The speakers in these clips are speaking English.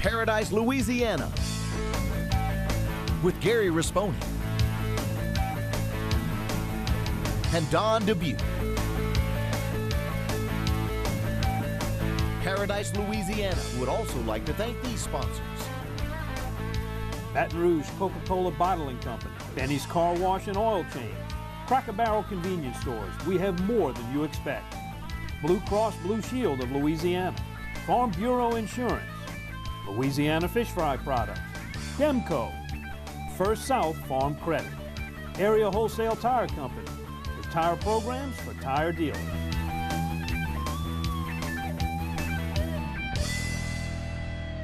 Paradise, Louisiana, with Gary Rispone and Don Dubuque. Paradise, Louisiana would also like to thank these sponsors. Baton Rouge Coca-Cola Bottling Company, Benny's Car Wash and Oil Change, Cracker Barrel Convenience Stores. We have more than you expect. Blue Cross Blue Shield of Louisiana, Farm Bureau Insurance, Louisiana Fish Fry Products, Demco, First South Farm Credit, Area Wholesale Tire Company, with tire programs for tire dealers.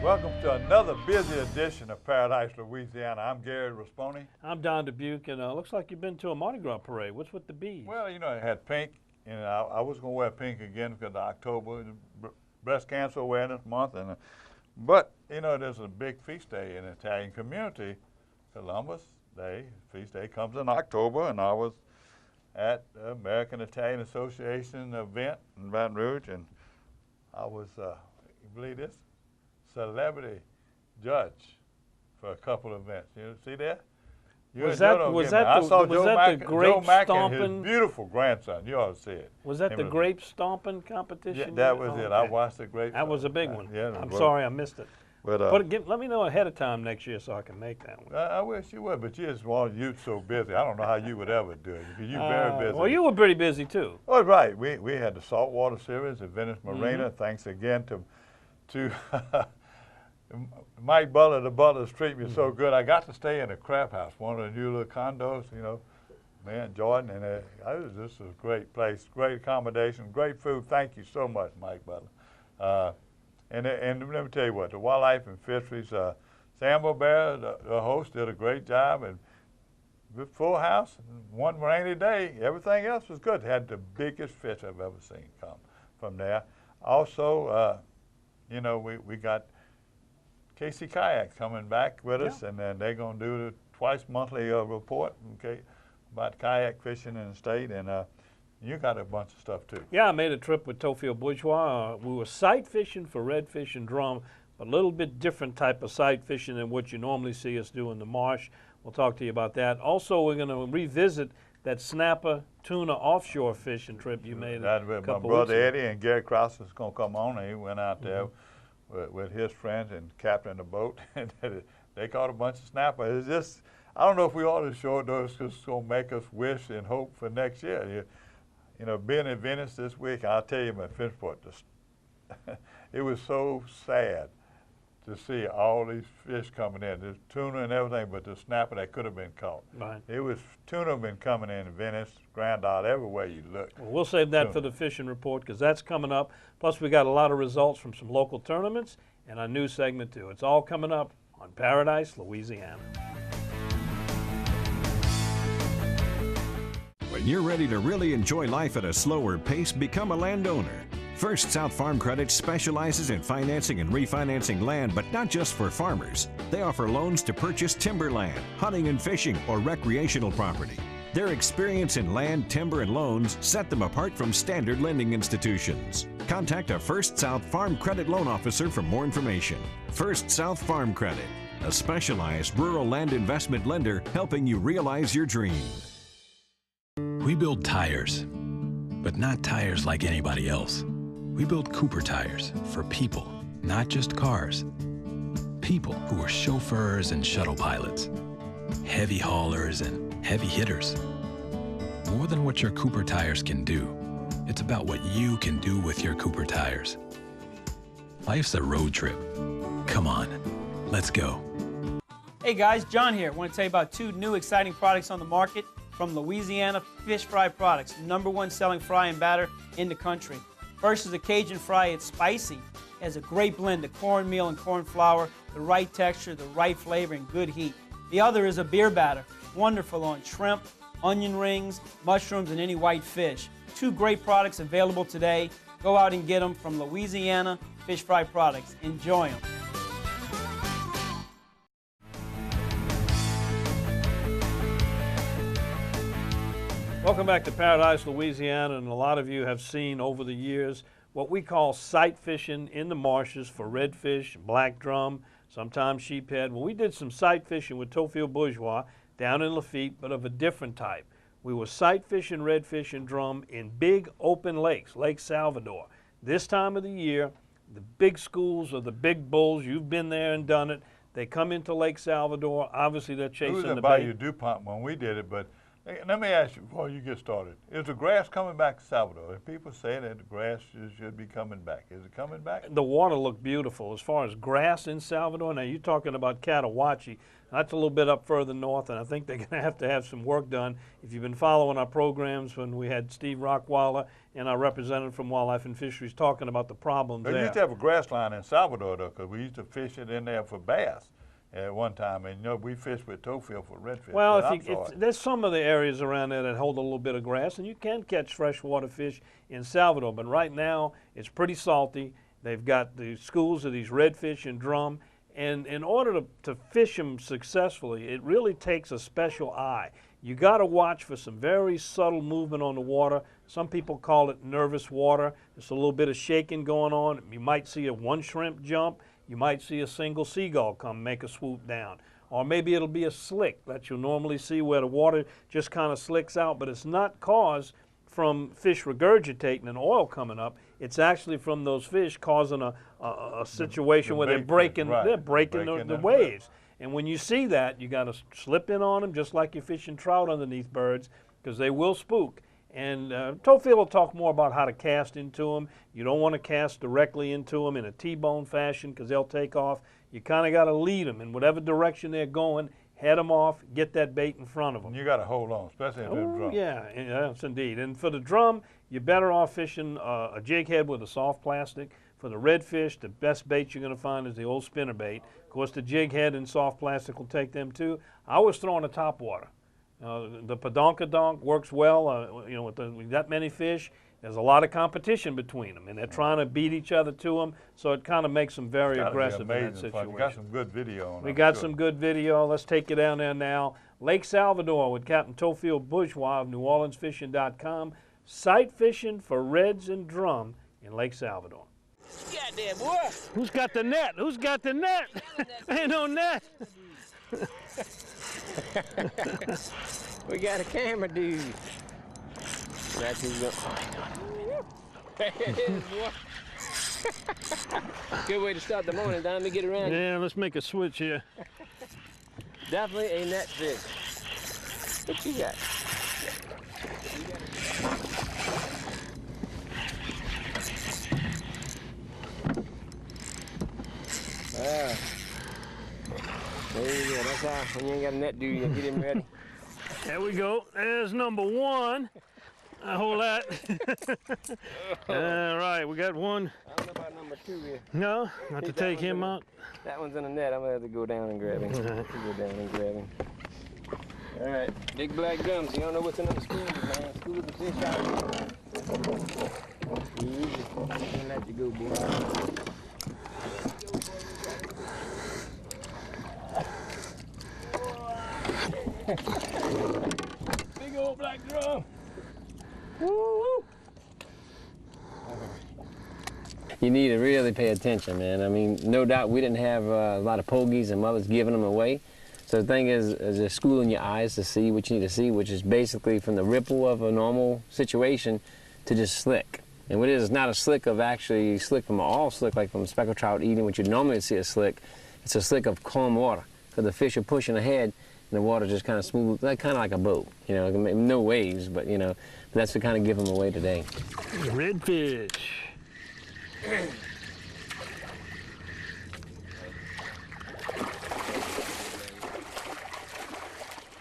Welcome to another busy edition of Paradise, Louisiana. I'm Gary Rispone. I'm Don Dubuque, and looks like you've been to a Mardi Gras parade. What's with the bees? Well, you know, it had pink, and I was going to wear pink again because October, breast cancer awareness month, but you know, there's a big feast day in the Italian community. Columbus Day, feast day comes in October, and I was at the American Italian Association event in Baton Rouge, and I was, you believe this? Celebrity judge for a couple of events. You see that? Was that the grape stomping? And his beautiful grandson. You ought to see it. Was that the grape stomping competition? Yeah, that was it. Okay. I watched the grape. That was a big one. Yeah, I'm sorry I missed it. But let me know ahead of time next year so I can make that one. I wish you would, but you're so busy. I don't know how you would ever do it because you're very busy. Well, you were pretty busy too. Oh, right. We had the Saltwater series at Venice Marina. Thanks again to Mike Butler, the Butlers treat me so good. I got to stay in a crab house, one of the new little condos, you know, man, Jordan, and this is a great place, great accommodation, great food. Thank you so much, Mike Butler. And let me tell you what, the Wildlife and Fisheries, Sam O'Bear, the host, did a great job, and full house, one rainy day, everything else was good. Had the biggest fish I've ever seen come from there. Also, you know, we got Kayak coming back with us, and then they're going to do the twice monthly report, okay, about kayak fishing in the state, and you got a bunch of stuff too. Yeah, I made a trip with Towfield Bourgeois. We were sight fishing for redfish and drum, but a little bit different type of sight fishing than what you normally see us do in the marsh. We'll talk to you about that. Also, we're going to revisit that snapper tuna offshore fishing trip you made a couple weeks ago. My brother Eddie and Gary Krause is going to come on, and he went out there with his friends and Capt in the boat, and they caught a bunch of snapper. It's just, I don't know if we ought to show those because it's going to make us wish and hope for next year. You know, being in Venice this week, I'll tell you, my fish port, it was so sad to see all these fish coming in. There's tuna and everything, but the snapper that could have been caught. Right. It was, tuna been coming in Venice, Grand Isle, everywhere you look. Well, we'll save that for the fishing report because that's coming up. Plus, we got a lot of results from some local tournaments and our new segment too. It's all coming up on Paradise, Louisiana. When you're ready to really enjoy life at a slower pace, become a landowner. First South Farm Credit specializes in financing and refinancing land, but not just for farmers. They offer loans to purchase timberland, hunting and fishing, or recreational property. Their experience in land, timber, and loans set them apart from standard lending institutions. Contact a First South Farm Credit loan officer for more information. First South Farm Credit, a specialized rural land investment lender helping you realize your dream. We build tires, but not tires like anybody else. We build Cooper tires for people, not just cars. People who are chauffeurs and shuttle pilots, heavy haulers and heavy hitters. More than what your Cooper tires can do, it's about what you can do with your Cooper tires. Life's a road trip. Come on, let's go. Hey guys, John here. I want to tell you about two new exciting products on the market from Louisiana Fish Fry Products, #1 selling fry and batter in the country. First is the Cajun fry. It's spicy. It has a great blend of cornmeal and corn flour, the right texture, the right flavor, and good heat. The other is a beer batter. Wonderful on shrimp, onion rings, mushrooms, and any white fish. Two great products available today. Go out and get them from Louisiana Fish Fry Products. Enjoy them. Welcome back to Paradise, Louisiana, and a lot of you have seen over the years what we call sight fishing in the marshes for redfish, black drum, sometimes sheephead. Well, we did some sight fishing with Towfield Bourgeois down in Lafitte, but of a different type. We were sight fishing redfish and drum in big open lakes, Lake Salvador. This time of the year, the big schools of the big bulls, you've been there and done it, they come into Lake Salvador. Obviously, they're chasing the bait. It was by your DuPont when we did it, but let me ask you before you get started. Is the grass coming back to Salvador? If people say that the grass should be coming back, is it coming back? The water looked beautiful. As far as grass in Salvador, now you're talking about Catahuachi. That's a little bit up further north, and I think they're going to have some work done. If you've been following our programs when we had Steve Rockweiler and our representative from Wildlife and Fisheries talking about the problems there. They used to have a grass line in Salvador, though, because we used to fish it in there for bass at one time, and we fished with Towfield for redfish. Well, there's some of the areas around there that hold a little bit of grass, and you can catch freshwater fish in Salvador, but right now it's pretty salty. They've got the schools of these redfish and drum, and in order to fish them successfully, it really takes a special eye. You got to watch for some very subtle movement on the water. Some people call it nervous water. There's a little bit of shaking going on. You might see one shrimp jump. You might see a single seagull come make a swoop down. Or maybe it'll be a slick that you'll normally see where the water just kind of slicks out, but it's not caused from fish regurgitating and oil coming up. It's actually from those fish causing a situation where they're breaking the waves. And when you see that, you got to slip in on them just like you're fishing trout underneath birds, because they will spook. And Towfield will talk more about how to cast into them. You don't want to cast directly into them in a T-bone fashion because they'll take off. You kind of got to lead them in whatever direction they're going, head them off, get that bait in front of them. And you got to hold on, especially if it's drum. Yeah, yes, indeed. And for the drum, you're better off fishing a jig head with a soft plastic. For the redfish, the best bait you're going to find is the old spinner bait. Of course, the jig head and soft plastic will take them too. I was throwing a topwater. The padonkadonk works well, with that many fish. There's a lot of competition between them, and they're trying to beat each other to them, so it kind of makes them very aggressive in that situation. We got some good video on it. We got some good video. Let's take you down there now. Lake Salvador with Captain Towfield Bourgeois of NewOrleansFishing.com. Sight fishing for reds and drum in Lake Salvador. Goddamn boy! Who's got the net? Who's got the net? Ain't no net. We got a camera dude. That's who's up. There it is, boy. Good way to start the morning, Don. Let me get around. Yeah, let's make a switch here. Definitely a net fish. What you got? There you go. That's how, when you ain't got a net, dude, you get him ready. There we go. There's number one. Hold that. All right, we got one. I don't know about number two here. No, not to take him out. That one's in the net. I'm gonna have to go down and grab him. Go down and grab him. All right, big black drums. You don't know what's in the school, man. School of the fish out. Easy. Don't let you go, boy. Big old black drum. Woo! You need to really pay attention, man. I mean, no doubt we didn't have a lot of pogies and mothers giving them away. So the thing is just schooling your eyes to see what you need to see, which is basically from the ripple of a normal situation to just slick. And what it is not a slick of actually slick from all slick, like from speckled trout eating, what you normally see a slick. It's a slick of calm water, because the fish are pushing ahead and the water just kind of smooth, kind of like a boat, no waves, but that's to kind of give them away today. Redfish.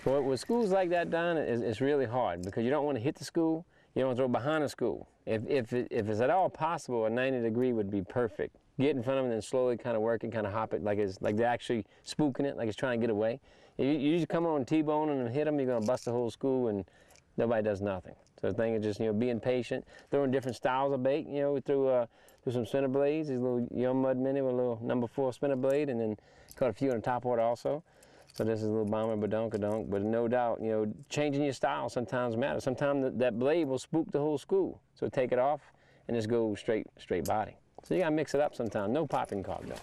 Well, with schools like that, Don, it's really hard because you don't want to hit the school, you don't want to throw behind the school. If it's at all possible, a 90-degree would be perfect. Get in front of them and then slowly kind of work it, kind of hop it like they're actually spooking it, like it's trying to get away. You just come on T-bone and hit them, you're going to bust the whole school and nobody does nothing. So the thing is just, being patient, throwing different styles of bait. We threw some spinner blades, these little young mud mini with a little number 4 spinner blade, and then caught a few in the topwater also. So this is a little bomber badonkadonk, but no doubt, changing your style sometimes matters. Sometimes that blade will spook the whole school. So take it off and just go straight body. So you gotta mix it up sometimes. No popping cork though.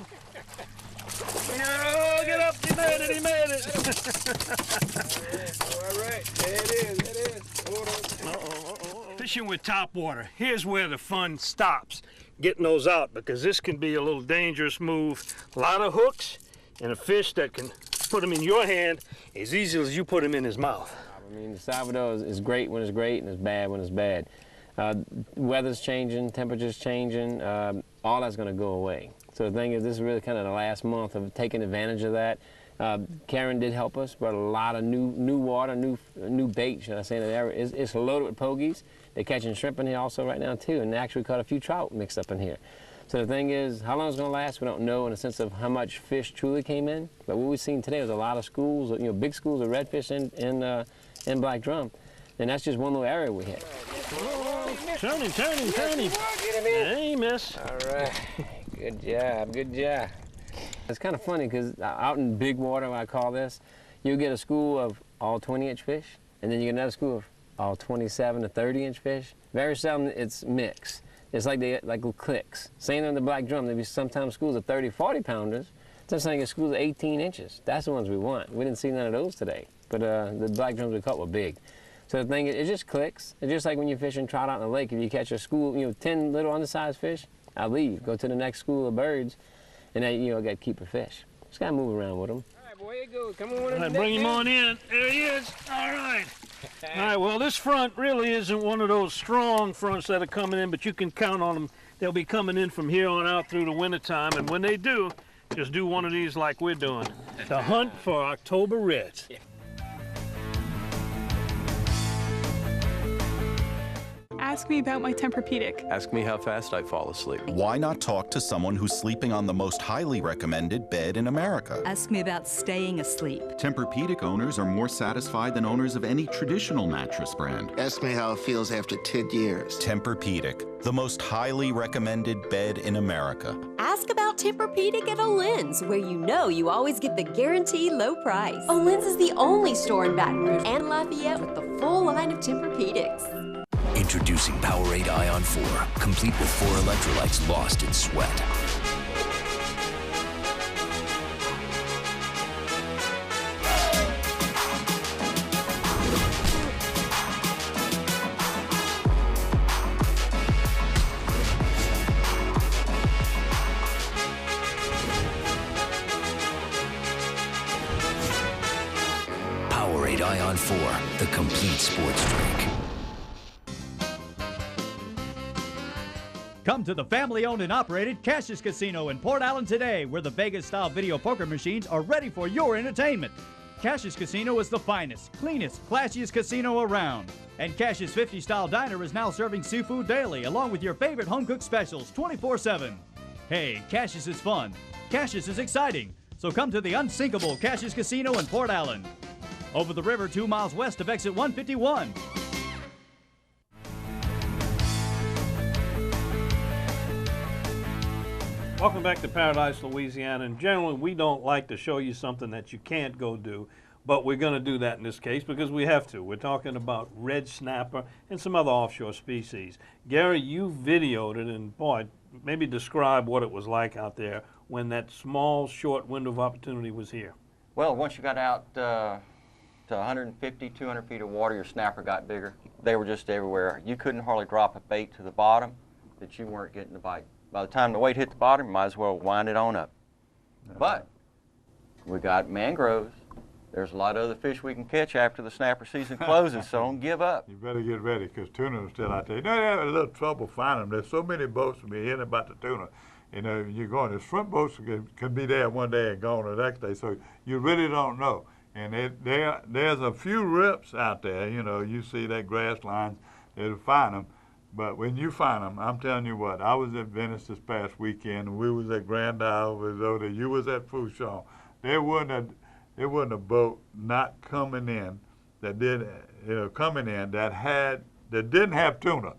Oh, get up! He made it! He made it! All right, there it is. There it is. Hold on. Fishing with top water. Here's where the fun stops. Getting those out, because this can be a little dangerous move. A lot of hooks and a fish that can put them in your hand as easy as you put them in his mouth. I mean, the Salvador is great when it's great and it's bad when it's bad. Weather's changing, temperature's changing, all that's going to go away. So the thing is, this is really kind of the last month of taking advantage of that. Karen did help us, brought a lot of new water, new bait, should I say, in the area. It's loaded with pogies. They're catching shrimp in here also right now too, and they actually caught a few trout mixed up in here. So the thing is, how long it's going to last, we don't know in the sense of how much fish truly came in. But what we've seen today was a lot of schools, you know, big schools of redfish and black drum. And that's just one little area we hit. Turn him. Get him in. Hey, miss. All right. Good job. Good job. It's kind of funny because out in big water, what I call this, you'll get a school of all 20-inch fish, and then you get another school of all 27 to 30-inch fish. Very seldom it's mixed. It's like little cliques. Same on the black drum. There'll be sometimes schools of 30, 40 pounders. Sometimes get schools of 18 inches. That's the ones we want. We didn't see none of those today, but the black drums we caught were big. So the thing is, it just clicks. It's just like when you're fishing trout out in the lake. If you catch a school, you know, 10 little undersized fish, I'll leave. Go to the next school of birds, and then, you know, I got to keep a fish. Just got to move around with them. All right, boy, here you go. Come on. All right, bring him on in. There he is. All right. All right, well, this front really isn't one of those strong fronts that are coming in, but you can count on them. They'll be coming in from here on out through the wintertime, and when they do, just do one of these like we're doing. The hunt for October reds. Ask me about my Tempur-Pedic. Ask me how fast I fall asleep. Why not talk to someone who's sleeping on the most highly recommended bed in America? Ask me about staying asleep. Tempur-Pedic owners are more satisfied than owners of any traditional mattress brand. Ask me how it feels after 10 years. Tempur-Pedic, the most highly recommended bed in America. Ask about Tempur-Pedic at Olin's, where you know you always get the guaranteed low price. Olin's is the only store in Baton Rouge and Lafayette with the full line of Tempur-Pedics. Introducing Powerade Ion 4, complete with 4 electrolytes lost in sweat. Powerade Ion 4, the complete sports drink. Come to the family-owned and operated Cassius Casino in Port Allen today, where the Vegas-style video poker machines are ready for your entertainment. Cassius Casino is the finest, cleanest, classiest casino around. And Cassius 50-style diner is now serving seafood daily, along with your favorite home-cooked specials 24/7. Hey, Cassius is fun. Cassius is exciting. So come to the unsinkable Cassius Casino in Port Allen. Over the river 2 miles west of exit 151. Welcome back to Paradise, Louisiana. And generally, we don't like to show you something that you can't go do, but we're going to do that in this case because we have to. We're talking about red snapper and some other offshore species. Gary, you videoed it, and boy, maybe describe what it was like out there when that small, short window of opportunity was here. Well, once you got out to 150, 200 feet of water, your snapper got bigger. They were just everywhere. You couldn't hardly drop a bait to the bottom that you weren't getting the bite. By the time the weight hit the bottom, you might as well wind it on up. But we got mangroves. There's a lot of other fish we can catch after the snapper season closes, so don't give up. You better get ready, because tuna are still out there. You know, they have a little trouble finding them. There's so many boats to be hearing about the tuna. You know, you're going, the shrimp boats can be there one day and gone the next day, so you really don't know. And there's a few rips out there, you know, you see that grass lines, they'll find them. But when you find them, I'm telling you what, I was at Venice this past weekend, and we was at Grand Isle over there. You was at Fouchon. There wasn't a boat not coming in that did, coming in that didn't have tuna.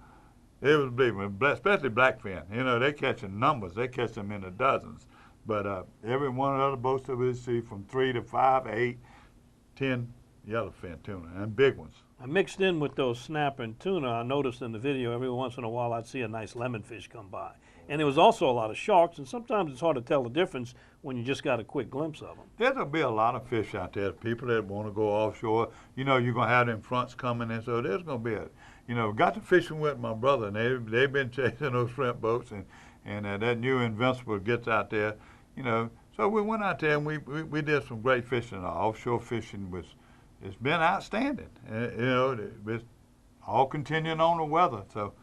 It was believable, especially blackfin. You know, they catching numbers. They catch them in the dozens. But every one of the other boats that we see from 3 to 5, 8, 10 yellowfin tuna, and big ones. Mixed in with those snapper and tuna, I noticed in the video every once in a while I'd see a nice lemonfish come by. And there was also a lot of sharks, and sometimes it's hard to tell the difference when you just got a quick glimpse of them. There's going to be a lot of fish out there, people that want to go offshore. You know, you're going to have them fronts coming in, so there's going to be a, you know, got to fishing with my brother, and they've been chasing those shrimp boats, and that new Invincible gets out there, you know. So we went out there and we did some great fishing. Offshore fishing it's been outstanding. You know, it's all continuing on the weather. So,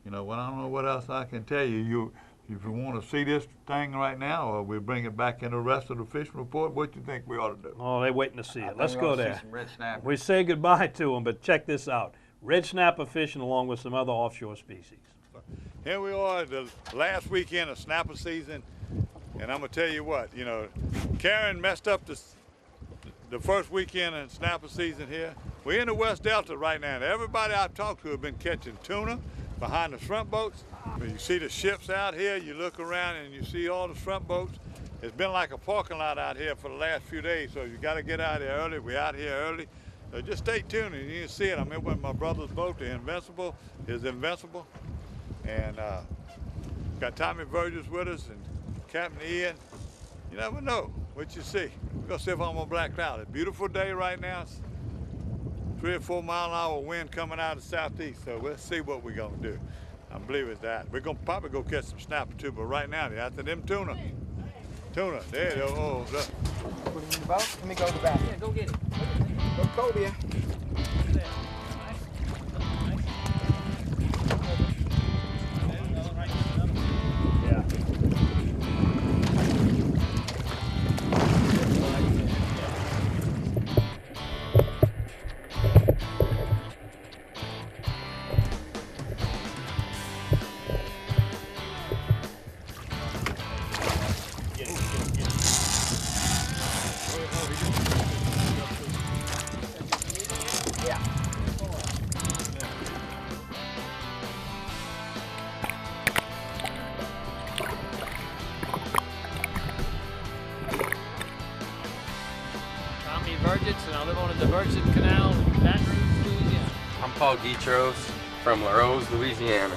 you know, I don't know what else I can tell you. If you want to see this thing right now, or we bring it back in the rest of the fishing report, what do you think we ought to do? Oh, they're waiting to see it. Let's go there. See some red snapper. We say goodbye to them, but check this out. Red snapper fishing along with some other offshore species. Here we are, the last weekend of snapper season, and I'm going to tell you what, you know, Karen messed up the first weekend in snapper season here. We're in the West Delta right now, and everybody I've talked to have been catching tuna behind the shrimp boats. You see the ships out here, you look around and you see all the shrimp boats. It's been like a parking lot out here for the last few days, so you got to get out here early. We're out here early. So just stay tuned and you can see it. I'm in with my brother's boat, the Invincible is Invincible. And got Tommy Burgess with us and Captain Ian. You never know what you see. We're gonna see if I'm on black cloud. It's a beautiful day right now. It's 3 or 4 mile an hour wind coming out of the southeast. So let's see what we're gonna do. I believe it's that. We're gonna probably go catch some snapper too, but right now they're after them tuna. Tuna, there they go. Oh, look. Put it in the boat. Let me go to the back. Yeah, go get it. Go Kobe. And I live on a diversion canal in Baton Rouge, Louisiana. I'm Paul Guitros from La Rose, Louisiana.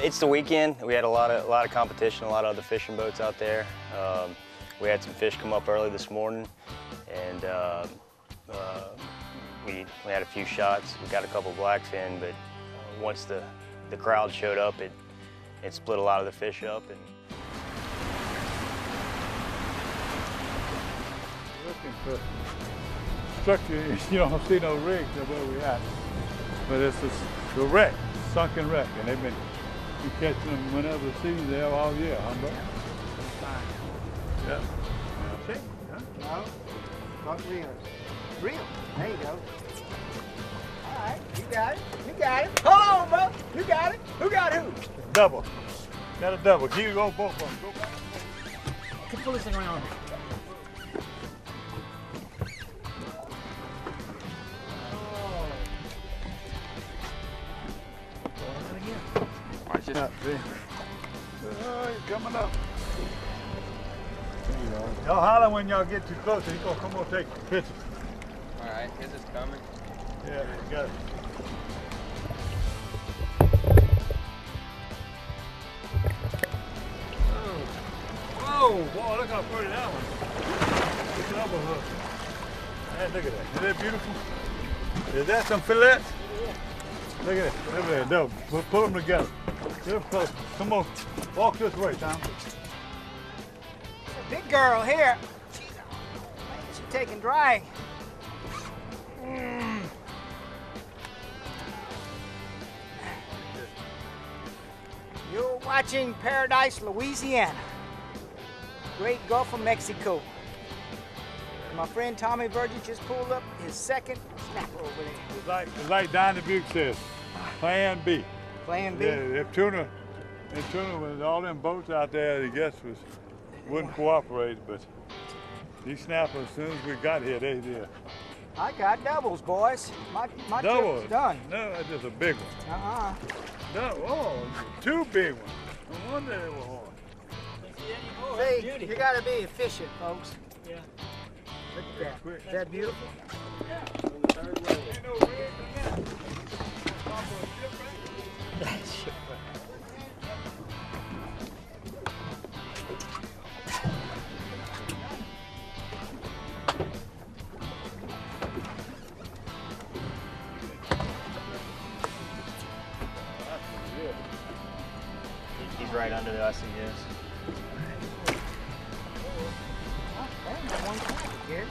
It's the weekend. We had a lot of competition, a lot of other fishing boats out there. We had some fish come up early this morning, and we had a few shots. We got a couple blackfin, but once the crowd showed up, it split a lot of the fish up. And looking for structure. You don't see no rigs where we at. But it's a wreck, sunken wreck, and they've been catching them whenever the season's there all year, huh, bro? Yeah. See? No. Not real. Real. There you go. All right. You got it. You got it. Hold on, bro. You got it. Who got who? Double. Got a double. Keep it go both of them. Go back. Can pull this thing around. Watch it up, see? He's coming up. Y'all holler when y'all get too close. He's gonna come on take a picture. All right, his is coming. Yeah, you got it. Whoa, boy, look how pretty that one. Look at that hook. Hey, look at that. Isn't that beautiful? Is that some fillets? Look at it. Over there, no. Pull them together. Get them close. Come on. Walk this way, Tom. Big girl here. She's taking drag. You're watching Paradise, Louisiana. Great Gulf of Mexico. My friend Tommy Virgin just pulled up his second snapper over there. It's like Donnie Buke says, Plan B. Plan B? Yeah, if tuna with all them boats out there, I guess wouldn't cooperate, but these snappers, as soon as we got here, they did. I got doubles, boys. My doubles? trip's done. No, that's just a big one. No, oh, two big ones. No wonder they were hard. See, you gotta be efficient, folks. Yeah. Look at that. Is that beautiful? He's right under the ICS. Here.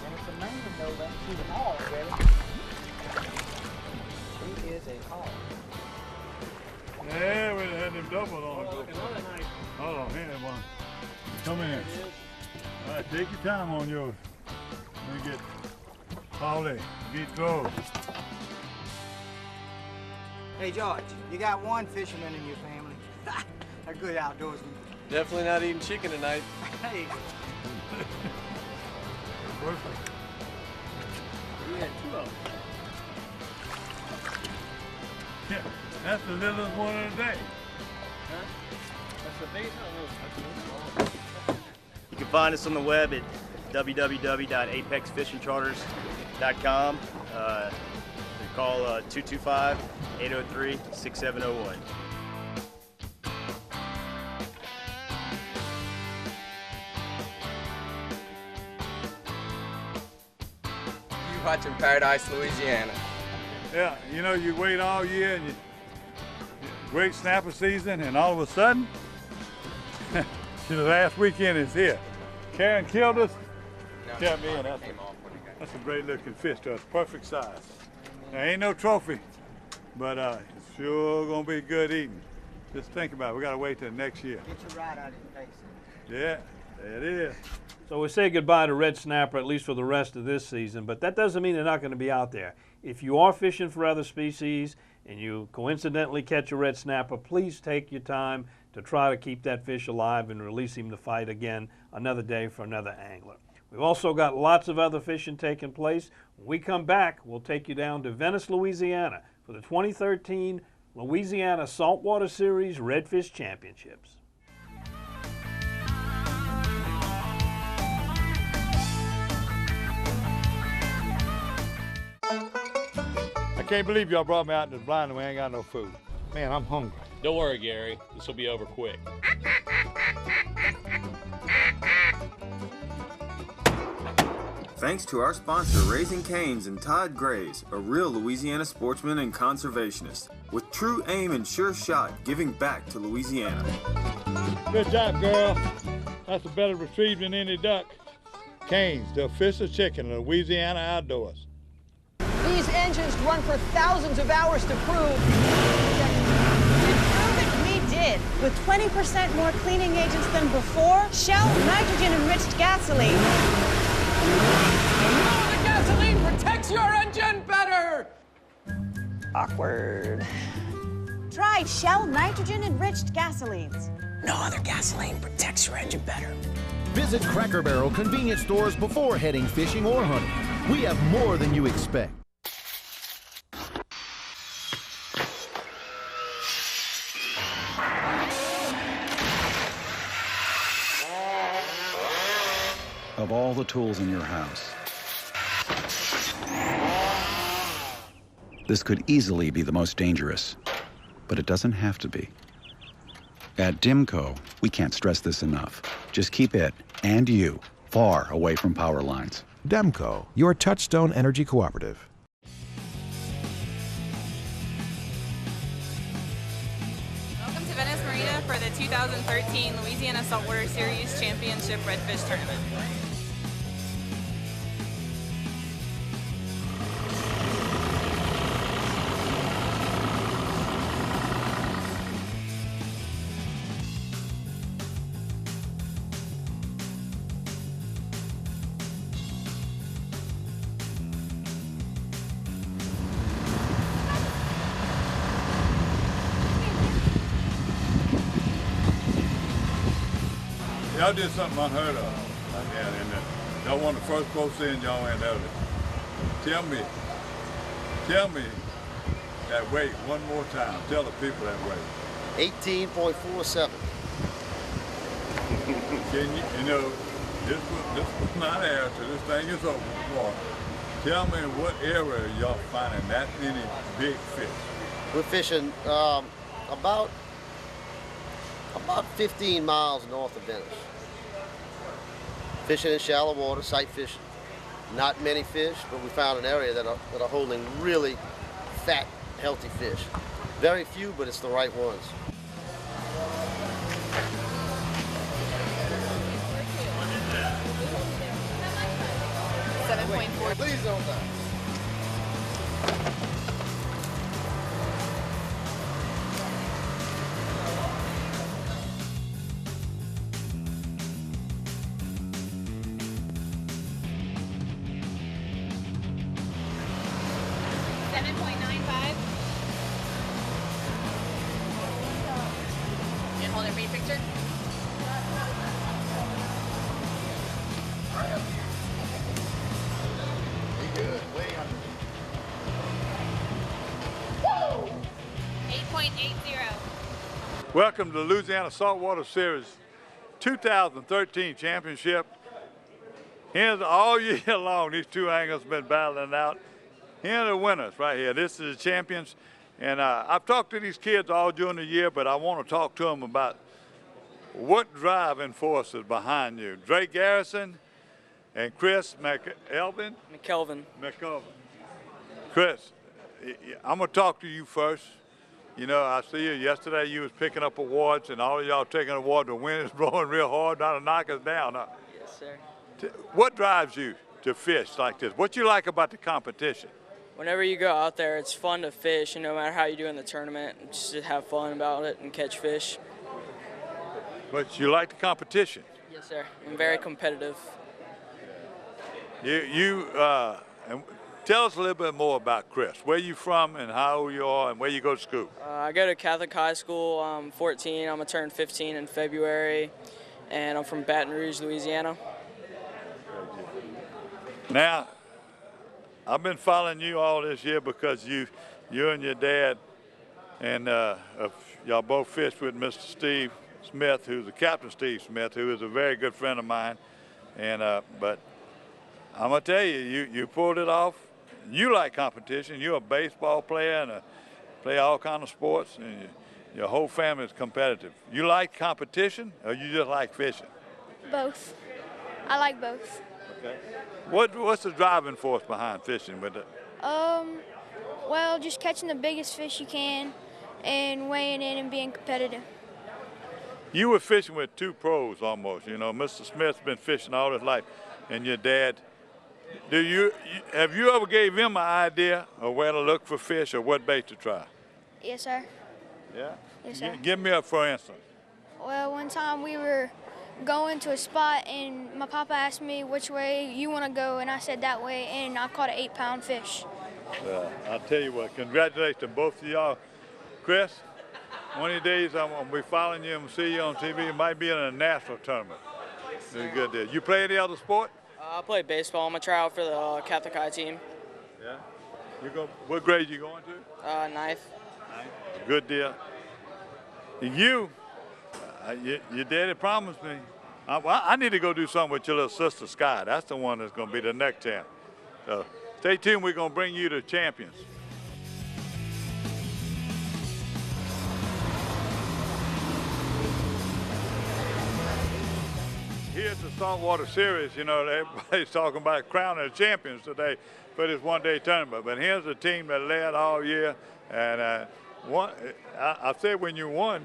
And it's amazing though that she's an all already. She is a hog. Yeah, we had them double on. Hold on, here one. Come in. All right, take your time on yours. Let me get Paulie, get throws. Hey George, you got one fisherman in your family. A good outdoorsman. Definitely not eating chicken tonight. Hey. Perfect. We had two of them. Yeah, that's the littlest one of the day. Huh? That's the bait? You can find us on the web at www.apexfishingcharters.com. Call 225-803-6701. Watching Paradise, Louisiana. Yeah, you know, you wait all year and you great snapper season, and all of a sudden, the last weekend is here. Karen killed us. Kept me in. That's a great looking fish to us, perfect size. There ain't no trophy, but it's sure gonna be good eating. Just think about it. We gotta wait till next year. Get your ride out of your face. Yeah, there it is. So we say goodbye to red snapper, at least for the rest of this season, but that doesn't mean they're not going to be out there. If you are fishing for other species and you coincidentally catch a red snapper, please take your time to try to keep that fish alive and release him to fight again another day for another angler. We've also got lots of other fishing taking place. When we come back, we'll take you down to Venice, Louisiana for the 2013 Louisiana Saltwater Series Redfish Championships. I can't believe y'all brought me out in the blind and we ain't got no food. Man, I'm hungry. Don't worry, Gary. This will be over quick. Thanks to our sponsor, Raising Cane's and Todd Grays, a real Louisiana sportsman and conservationist, with true aim and sure shot, giving back to Louisiana. Good job, girl. That's a better retrieve than any duck. Canes, the official chicken of Louisiana outdoors. These engines run for thousands of hours to prove. We did. With 20% more cleaning agents than before, Shell nitrogen-enriched gasoline. Oh, the gasoline protects your engine better! Awkward. Try Shell nitrogen-enriched gasolines. No other gasoline protects your engine better. Visit Cracker Barrel convenience stores before heading fishing or hunting. We have more than you expect. Of all the tools in your house, this could easily be the most dangerous, but it doesn't have to be. At Dimco, we can't stress this enough. Just keep it and you far away from power lines. Demco, your Touchstone Energy Cooperative. Welcome to Venice Marina for the 2013 Louisiana Saltwater Series Championship Redfish Tournament. Y'all did something unheard of like that, and y'all won the first pro in y'all ain't ever. Tell me that weight one more time. Tell the people that weight. 18.47. Can you know, this was not air, so this thing is over for. Tell me what area y'all finding that many big fish? We're fishing about 15 miles north of Venice. Fishing in shallow water, sight fishing. Not many fish, but we found an area that are holding really fat, healthy fish. Very few, but it's the right ones. Please don't die. Hold it for your picture. Be good. Way under. 8.80. Welcome to the Louisiana Saltwater Series 2013 Championship. Here's all year long, these two anglers have been battling out. Here are the winners right here. This is the champions. And I've talked to these kids all during the year, but I want to talk to them about what driving force is behind you. Drake Garrison and Chris McKelvin. Chris, I'm going to talk to you first. You know, I see you yesterday, you was picking up awards, and all of y'all taking awards. The wind is blowing real hard, not to knock us down. Yes, sir. What drives you to fish like this? What you like about the competition? Whenever you go out there, it's fun to fish, and no matter how you do in the tournament, just have fun about it and catch fish. But you like the competition? Yes, sir. I'm very competitive. And tell us a little bit more about Chris. Where you from and how old you are and where you go to school? I go to Catholic High School. I'm 14. I'm going to turn 15 in February, and I'm from Baton Rouge, Louisiana. Now, I've been following you all this year because you and your dad and y'all both fished with Mr. Steve Smith, who's the Captain Steve Smith, who is a very good friend of mine. And but I'm gonna tell you, you pulled it off. You like competition. You're a baseball player and play all kinds of sports, and your whole family is competitive. You like competition, or you just like fishing? Both. I like both. Okay. What's the driving force behind fishing with it? Well, just catching the biggest fish you can and weighing in and being competitive. You were fishing with two pros almost, you know. Mr. Smith's been fishing all his life. and your dad, have you ever gave him an idea of where to look for fish or what bait to try? Yes, sir. Yeah? Yes, sir. Give me up for instance. Well, one time we were going to a spot, and my papa asked me which way you want to go, and I said that way, and I caught an 8-pound fish. I'll tell you what, congratulations to both of y'all. Chris, one of these days I'm going to be following you and see you on TV. You might be in a national tournament. It's a good deal. You play any other sport? I play baseball. I'm going to try out for the Catholic High team. Yeah? What grade you going to? Ninth. Good deal. Your daddy promised me. I need to go do something with your little sister, Sky. That's the one that's going to be the next champ. So stay tuned. We're going to bring you the champions. Here's the Saltwater Series. You know, everybody's talking about crowning the champions today for this one-day tournament. But here's a team that led all year. And I said when you won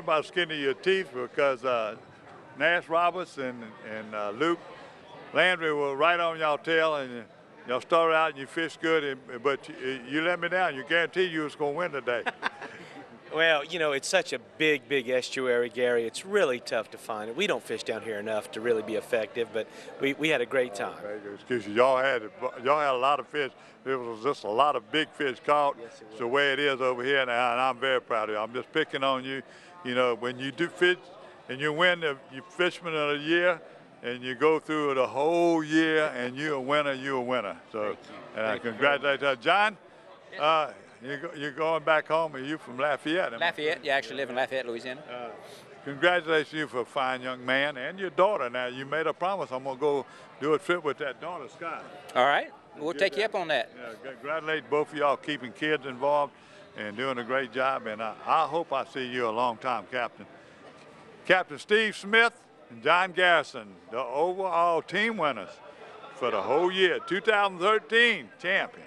by the skin of your teeth because Nash Roberts and Luke Landry were right on y'all tail, and y'all started out and you fished good, but you let me down. You guaranteed you was going to win today. Well, you know, it's such a big estuary, Gary. It's really tough to find it. We don't fish down here enough to really be effective, but we had a great time. Excuse me, y'all had a lot of fish. There was just a lot of big fish caught. Yes, it's the way it is over here now, and I'm very proud of you. I'm just picking on you. You know, when you do fish and you win the Fisherman of the Year, and you go through the whole year, and you're a winner, So, and I congratulate you. John, you're going back home, and you're from Lafayette. Lafayette, you actually live in Lafayette, Louisiana. Congratulations to you for a fine young man, and your daughter. Now, you made a promise. I'm going to go do a trip with that daughter, Sky. All right. We'll take you up on that. Yeah, congratulate both of y'all keeping kids involved and doing a great job, and I hope I see you a long time, Captain. Captain Steve Smith and John Garrison, the overall team winners for the whole year, 2013 champions.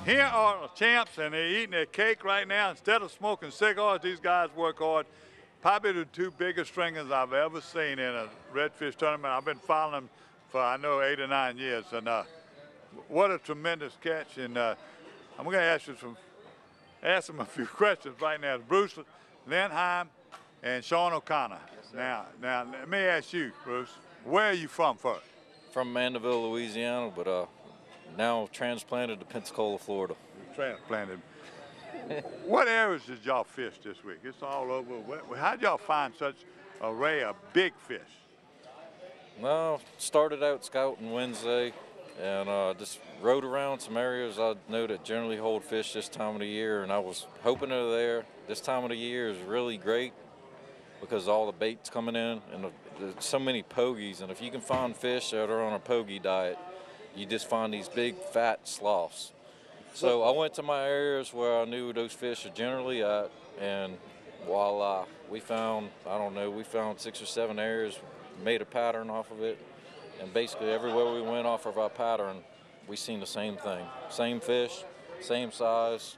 Here are the champs, and they're eating their cake right now. Instead of smoking cigars, these guys work hard. Probably the two biggest stringers I've ever seen in a redfish tournament. I've been following them for, I know, 8 or 9 years. And what a tremendous catch. And I'm going to ask them a few questions right now. Bruce Lindheim and Sean O'Connor. Yes, now, let me ask you, Bruce, where are you from first? From Mandeville, Louisiana, but now transplanted to Pensacola, Florida. Transplanted. What areas did y'all fish this week? It's all over. How did y'all find such an array of big fish? Well, started out scouting Wednesday and just rode around some areas I know that generally hold fish this time of the year, and I was hoping they're there. This time of the year is really great because all the bait's coming in, and there's so many pogies, and if you can find fish that are on a pogie diet, you just find these big fat sloughs. So I went to my areas where I knew those fish are generally at, and voila, we found 6 or 7 areas, made a pattern off of it, and basically everywhere we went off of our pattern, we seen the same thing. Same fish, same size,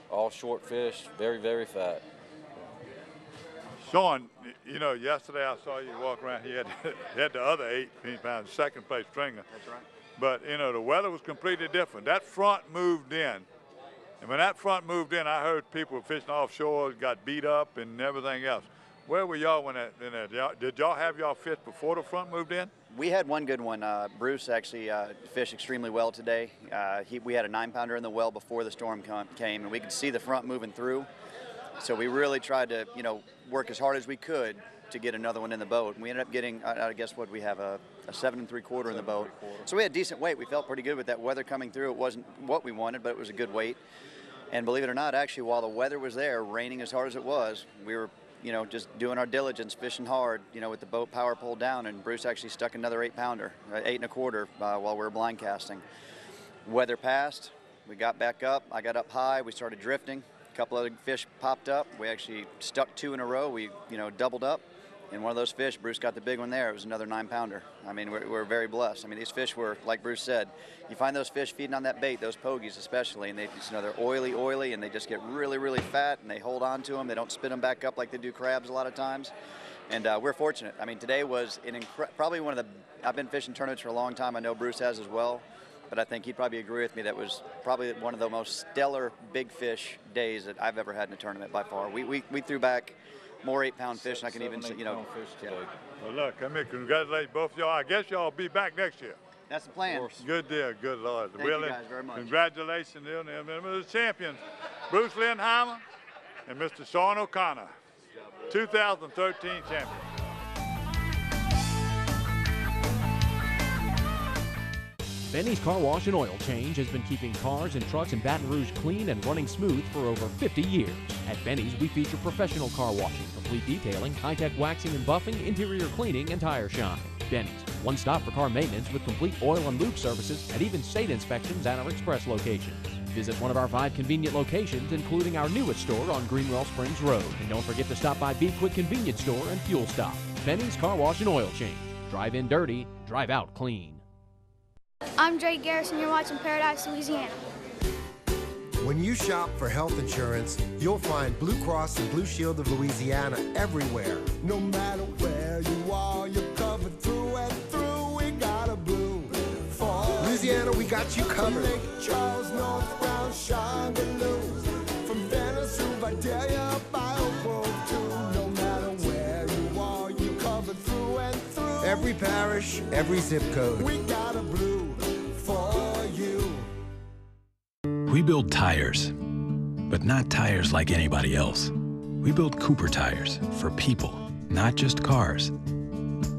all short fish, very, very fat. Sean, you know, yesterday I saw you walk around. He had the other 18 pounds, second place stringer. That's right. But, you know, the weather was completely different. That front moved in. And when that front moved in, I heard people fishing offshore, got beat up and everything else. Where were y'all when did y'all have y'all fish before the front moved in? We had one good one. Bruce actually fished extremely well today. We had a 9-pounder in the well before the storm came, and we could see the front moving through. So we really tried to, you know, work as hard as we could to get another one in the boat. And we ended up getting, I guess what we have, a 7 3/4 in the boat. So we had decent weight. We felt pretty good with that weather coming through. It wasn't what we wanted, but it was a good weight. And believe it or not, actually, while the weather was there, raining as hard as it was, we were, you know, just doing our diligence, fishing hard, you know, with the boat power pulled down, and Bruce actually stuck another 8-pounder, 8 1/4 while we were blind casting. Weather passed. We got back up. I got up high. We started drifting. A couple other fish popped up. We actually stuck 2 in a row. We, you know, doubled up. And one of those fish, Bruce got the big one there. It was another 9-pounder. I mean, we're very blessed. I mean, these fish were, like Bruce said, you find those fish feeding on that bait, those pogies especially, and they just, they're oily, and they just get really, really fat, and they hold on to them. They don't spit them back up like they do crabs a lot of times. And we're fortunate. I mean, today was probably one of the, I've been fishing tournaments for a long time. I know Bruce has as well. But I think he'd probably agree with me. That was probably one of the most stellar big fish days that I've ever had in a tournament by far. We threw back more 8-pound fish than I can even say, fish today. Well, look, I mean, congratulate both of y'all. I guess y'all will be back next year. That's the plan. Good deal, good Lord. Thank you guys very much. Congratulations to the champions, Bruce Lindheimer and Mr. Sean O'Connor, 2013 champions. Benny's Car Wash and Oil Change has been keeping cars and trucks in Baton Rouge clean and running smooth for over 50 years. At Benny's, we feature professional car washing, complete detailing, high-tech waxing and buffing, interior cleaning, and tire shine. Benny's, one stop for car maintenance with complete oil and lube services and even state inspections at our express locations. Visit one of our 5 convenient locations, including our newest store on Greenwell Springs Road. And don't forget to stop by Be Quick Convenience Store and Fuel Stop. Benny's Car Wash and Oil Change. Drive in dirty, drive out clean. I'm Drake Garrison. You're watching Paradise, Louisiana. When you shop for health insurance, you'll find Blue Cross and Blue Shield of Louisiana everywhere. No matter where you are, you're covered through and through. We got a blue for Louisiana. We got you covered. Lake Charles, North Brown, Shongaloo, from Venice to Vidalia, by Oak Grove too. No matter where you are, you're covered through and through. Every parish, every zip code. We got a blue for you. We build tires, but not tires like anybody else. We build Cooper tires for people, not just cars.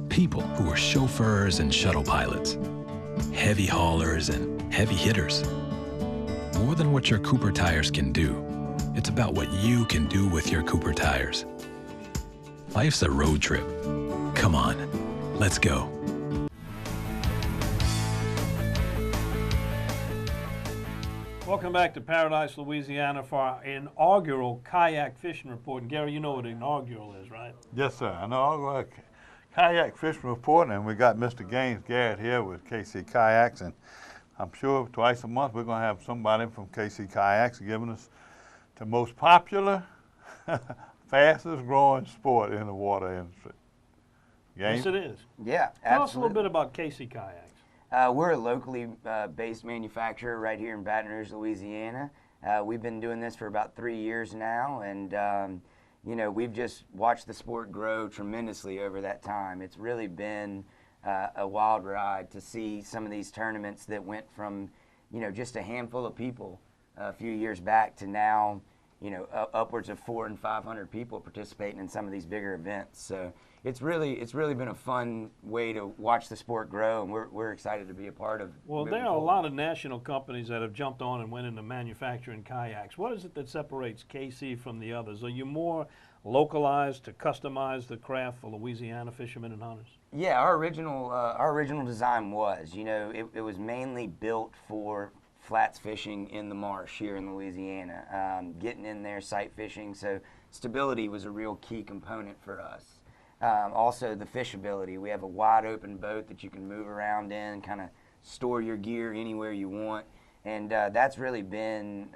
People who are chauffeurs and shuttle pilots, heavy haulers and heavy hitters. More than what your Cooper tires can do, it's about what you can do with your Cooper tires. Life's a road trip. Come on, let's go. Welcome back to Paradise, Louisiana for our inaugural kayak fishing report. And Gary, you know what inaugural is, right? Yes, sir. I know. Kayak fishing report, and we got Mr. Gaines Garrett here with KC Kayaks, and I'm sure twice a month we're going to have somebody from KC Kayaks giving us the most popular, fastest growing sport in the water industry. Gaines? Yes, it is. Yeah, absolutely. Tell us a little bit about KC Kayaks. We're a locally based manufacturer right here in Baton Rouge, Louisiana. We've been doing this for about 3 years now, and you know, we've just watched the sport grow tremendously over that time. It's really been a wild ride to see some of these tournaments that went from, you know, just a handful of people a few years back to now, you know, upwards of 400 and 500 people participating in some of these bigger events. So it's really been a fun way to watch the sport grow, and we're excited to be a part of. Well, there are a lot of national companies that have jumped on and went into manufacturing kayaks. What is it that separates KC from the others? Are you more localized to customize the craft for Louisiana fishermen and hunters? Yeah, our original design was, you know, it was mainly built for flats fishing in the marsh here in Louisiana, getting in there, sight fishing. So stability was a real key component for us. Also the fishability. We have a wide open boat that you can move around in, kind of store your gear anywhere you want. And that's really been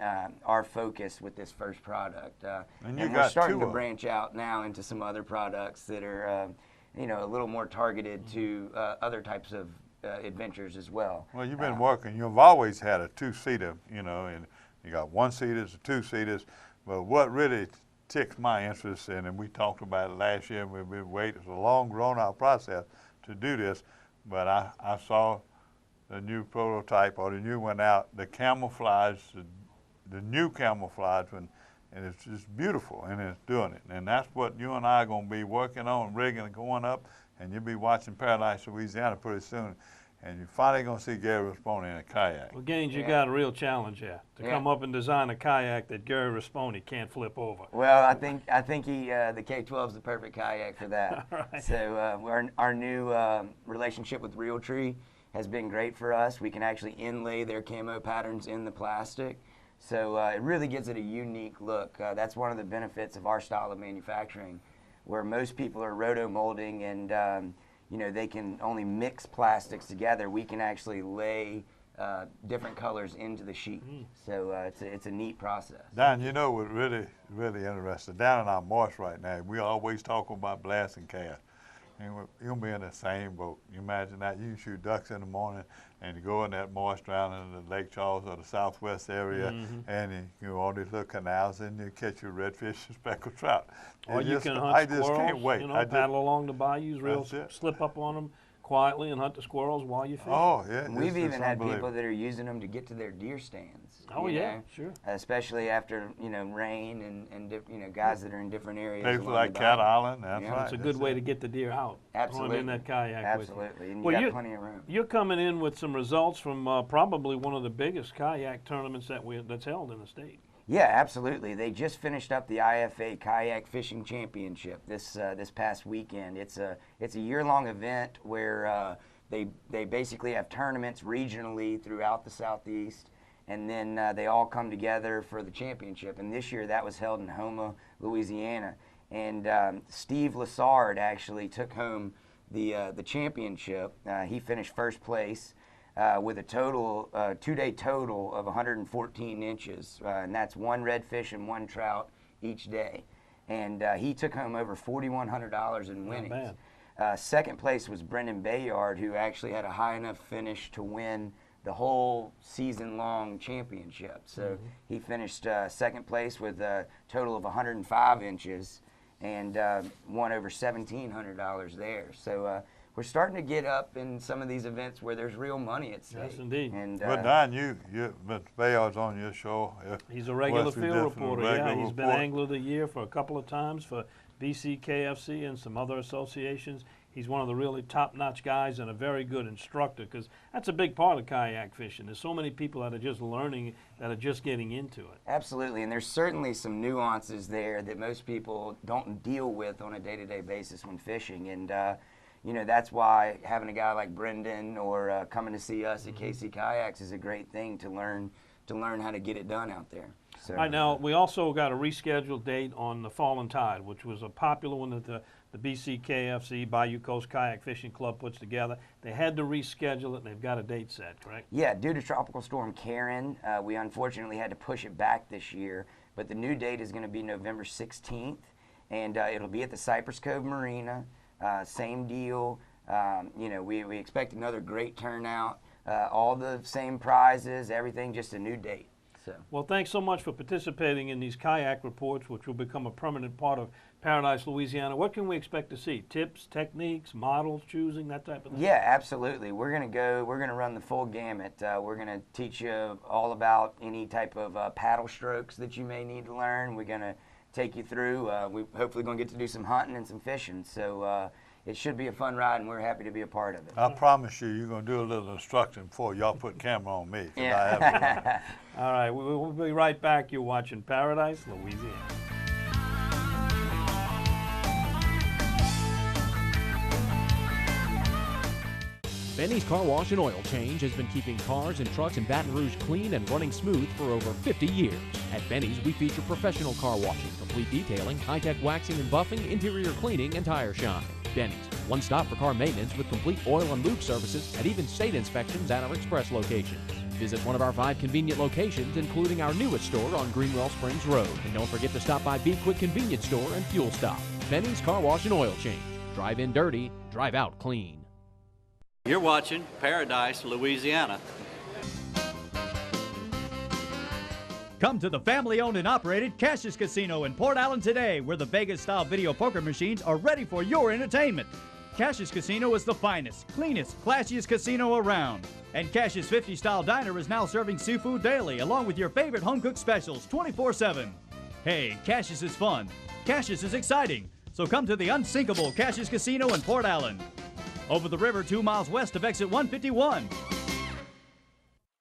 our focus with this first product. And we're starting to branch out now into some other products that are, you know, a little more targeted to other types of adventures as well. Well, you've been working, you've always had a two-seater, you know, and you got one-seaters, two-seaters, but what really ticks my interest in, and we talked about it last year, and we've been waiting, it's a long, drawn-out process to do this, but I saw the new prototype, or the new one out, the camouflage, the new camouflage one, and it's just beautiful, and it's doing it. And that's what you and I are going to be working on, rigging and going up, and you'll be watching Paradise, Louisiana pretty soon. And you're finally going to see Gary Rispone in a kayak. Well, Gaines, you got a real challenge here to come up and design a kayak that Gary Rispone can't flip over. Well, I think the K-12 is the perfect kayak for that. Right. So our new relationship with Realtree has been great for us. We can actually inlay their camo patterns in the plastic. So it really gives it a unique look. That's one of the benefits of our style of manufacturing. where most people are roto-molding and you know, they can only mix plastics together. We can actually lay different colors into the sheet. So it's a neat process. Don, you know what's really, really interesting? Down in our marsh right now, we always talking about blasting cast. And you'll be in the same boat. You imagine that. You can shoot ducks in the morning and you go in that marsh down in the Lake Charles or the southwest area, and you know, all these little canals, and you catch your redfish and speckled trout. Or you can hunt I squirrels, just can't wait. you know, paddle along the bayous, slip up on them quietly and hunt the squirrels while you fish. Oh, yeah. We've even had people that are using them to get to their deer stands. Oh, yeah, sure. Especially after, you know, rain and you know, guys that are in different areas. Places like Cat Island, that's right. It's a good way to get the deer out. Absolutely. Going in that kayak Absolutely, and you got plenty of room. You're coming in with some results from probably one of the biggest kayak tournaments that's held in the state. Yeah, absolutely. They just finished up the IFA Kayak Fishing Championship this past weekend. It's a year-long event where they basically have tournaments regionally throughout the Southeast, and then they all come together for the championship. And this year that was held in Houma, Louisiana. And Steve Lassard actually took home the championship. He finished first place. With a total, 2-day total of 114 inches, and that's one redfish and one trout each day. And he took home over $4,100 in winnings. Not bad. Second place was Brendan Bayard, who actually had a high enough finish to win the whole season-long championship. So he finished second place with a total of 105 inches and won over $1,700 there. So we're starting to get up in some of these events where there's real money at stake. Yes, indeed. And, but Don, Mr. Bayard's on your show. He's a regular field reporter. He's been Angler of the Year for a couple of times for BCKFC and some other associations. He's one of the really top-notch guys and a very good instructor, because that's a big part of kayak fishing. There's so many people that are just learning, that are just getting into it. Absolutely, and there's certainly some nuances there that most people don't deal with on a day-to-day basis when fishing. And you know, that's why having a guy like Brendan or coming to see us at KC Kayaks is a great thing to learn how to get it done out there. So, all right, now we also got a rescheduled date on the Fallen Tide, which was a popular one that the BCKFC, Bayou Coast Kayak Fishing Club, puts together. They had to reschedule it, and they've got a date set, correct? Yeah, due to Tropical Storm Karen, we unfortunately had to push it back this year, but the new date is going to be November 16th, and it'll be at the Cypress Cove Marina. Same deal. You know, we expect another great turnout. All the same prizes, everything, just a new date. So. Well, thanks so much for participating in these kayak reports, which will become a permanent part of Paradise, Louisiana. What can we expect to see? Tips, techniques, models, choosing, that type of thing? Yeah, absolutely. We're going to run the full gamut. We're going to teach you all about any type of paddle strokes that you may need to learn. We're going to take you through. We're hopefully going to get to do some hunting and some fishing. So it should be a fun ride, and we're happy to be a part of it. I promise you're going to do a little instruction before y'all put camera on me. Yeah. All right, we'll be right back. You're watching Paradise, Louisiana. Benny's Car Wash and Oil Change has been keeping cars and trucks in Baton Rouge clean and running smooth for over 50 years. At Benny's, we feature professional car washing, complete detailing, high-tech waxing and buffing, interior cleaning, and tire shine. Benny's, one stop for car maintenance with complete oil and lube services and even state inspections at our express locations. Visit one of our 5 convenient locations, including our newest store on Greenwell Springs Road. And don't forget to stop by Be Quick Convenience Store and Fuel Stop. Benny's Car Wash and Oil Change. Drive in dirty, drive out clean. You're watching Paradise, Louisiana. Come to the family-owned and operated Cassius Casino in Port Allen today, where the Vegas-style video poker machines are ready for your entertainment. Cassius Casino is the finest, cleanest, classiest casino around. And Cassius 50-style diner is now serving seafood daily, along with your favorite home-cooked specials 24/7. Hey, Cassius is fun. Cassius is exciting. So come to the unsinkable Cassius Casino in Port Allen. Over the river 2 miles west of exit 151.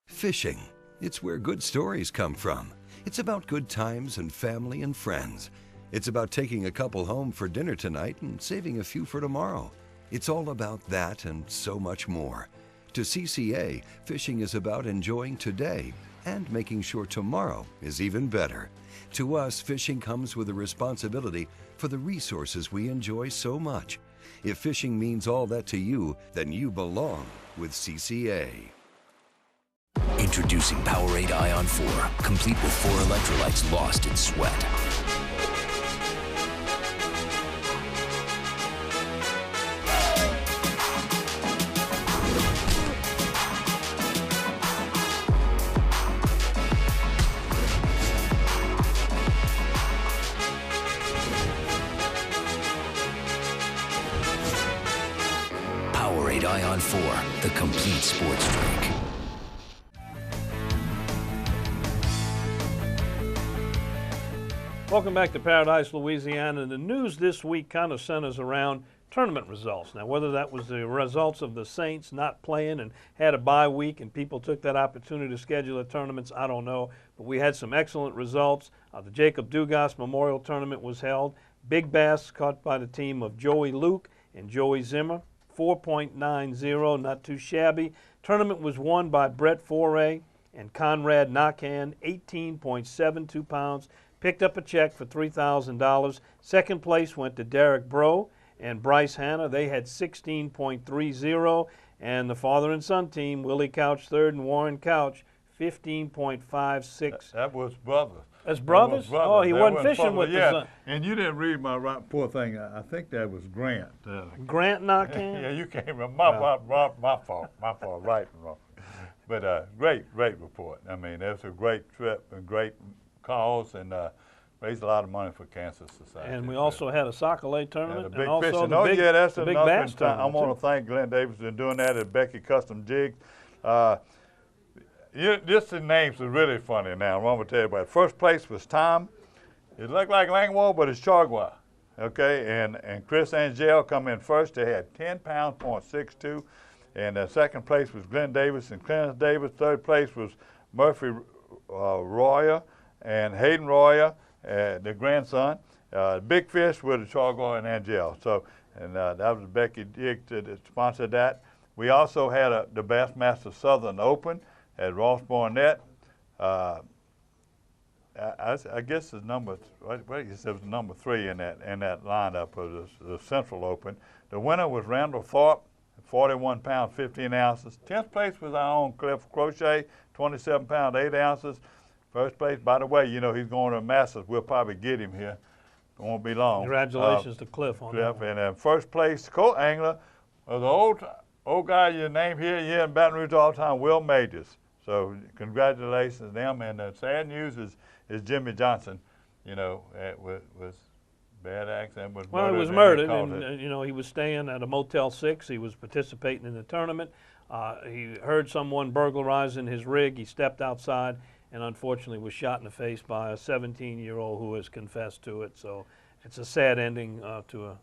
Fishing. It's where good stories come from. It's about good times and family and friends. It's about taking a couple home for dinner tonight and saving a few for tomorrow. It's all about that and so much more. To CCA, fishing is about enjoying today and making sure tomorrow is even better. To us, fishing comes with a responsibility for the resources we enjoy so much. If fishing means all that to you, then you belong with CCA. Introducing Powerade Ion 4, complete with 4 electrolytes lost in sweat. Powerade Ion 4, the complete sports drink. Welcome back to Paradise, Louisiana. The news this week kind of centers around tournament results. Now, whether that was the results of the Saints not playing and had a bye week and people took that opportunity to schedule their tournaments, I don't know. But we had some excellent results. The Jacob Dugas Memorial Tournament was held. Big bass caught by the team of Joey Luke and Joey Zimmer. 4.90, not too shabby. Tournament was won by Brett Foray and Conrad Knockhand, 18.72 pounds. Picked up a check for $3,000. Second place went to Derek Bro and Bryce Hanna. They had 16.30. And the father and son team, Willie Couch third and Warren Couch, 15.56. That was brothers. That's brothers? Oh, he wasn't fishing with the son. And you didn't read my poor thing. I think that was Grant. Grant Knockhand? Yeah, you can't remember. My fault. My fault, right and wrong. But great report. I mean, it was a great trip and great cause, and raised a lot of money for Cancer Society. And we also had a Socolay tournament. Yeah, the big and also fishing. that's the big bass tournament. I want to thank Glenn Davis for doing that at Becky Custom Jigs. Just the names are really funny now. I'm going to tell you about it. First place was Tom. It looked like Langwall, but it's Chargua. Okay, and Chris Angel come in first. They had 10 pounds, .62. And second place was Glenn Davis and Clarence Davis. Third place was Murphy Royer and Hayden Royer, the grandson. Big fish with Chargua and Angel. So, and that was Becky Jig that sponsored that. We also had the Bassmaster Southern Open at Ross Barnett. I guess it's number. What you said was number 3 in that lineup of the Central Open. The winner was Randall Thorpe, 41 pounds 15 ounces. 10th place was our own Cliff Crochet, 27 pounds 8 ounces. First place. By the way, you know he's going to Masters. We'll probably get him here. It won't be long. Congratulations to Cliff on that. And first place co-angler was the old guy you name here in Baton Rouge all the time, Will Majors. So congratulations to them. And the sad news is Jimmy Johnson, you know, was bad accident. Well, he was murdered, and you know he was staying at a Motel 6. He was participating in the tournament. He heard someone burglarizing his rig. He stepped outside and unfortunately was shot in the face by a 17-year-old who has confessed to it. So it's a sad ending to a